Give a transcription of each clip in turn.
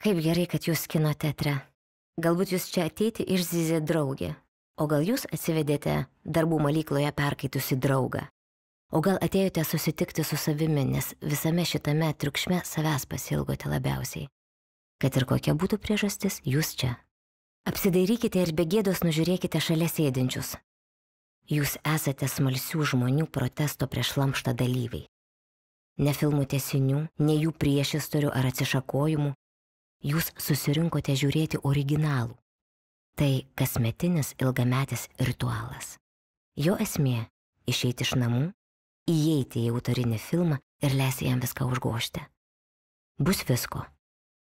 Kaip gerai, kad jūs kino teatre. Galbūt jūs čia ateiti išzyzė draugė. O gal jūs atsivedėte darbų malykloje perkaitusi draugą. O gal atėjote susitikti su savimi, nes visame šitame triukšme savęs pasilgote labiausiai. Kad ir kokia būtų priežastis, jūs čia. Apsidairykite ir be gėdos nužiūrėkite šalia sėdinčius. Jūs esate smalsių žmonių protesto prieš šlamštą dalyviai. Ne filmų tęsinių, ne jų priešistorių ar atsišakojimų. Jūs susirinkote žiūrėti originalų. Tai kasmetinis ilgametis ritualas. Jo esmė – išeiti iš namų, įeiti į autorinį filmą ir leisti jam viską užgožti. Bus visko.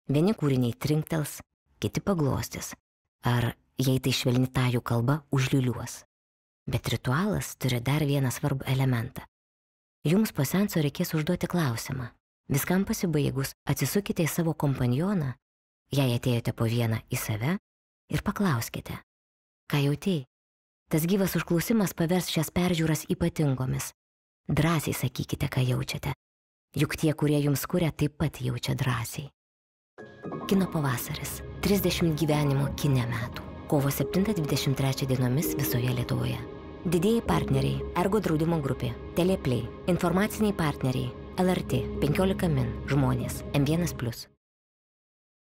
Vieni kūriniai trinktels, kiti paglostys. Ar, jei tai švelni tajų kalba, užliuliuos. Bet ritualas turi dar vieną svarbų elementą. Jums po seanso reikės užduoti klausimą. Viskam pasibaigus atsisukite į savo kompanioną, jei atėjote po vieną į save, ir paklauskite, ką jautėjai. Tas gyvas užklausimas pavers šias peržiūras ypatingomis. Drąsiai sakykite, ką jaučiate. Juk tie, kurie jums kuria, taip pat jaučia drąsiai. Kino pavasaris. 30 gyvenimo kine metų. Kovo 7-23 dienomis visoje Lietuvoje. Didieji partneriai – Ergo draudimo grupė, Teleplay, informaciniai partneriai – LRT, 15 min, žmonės, M1+.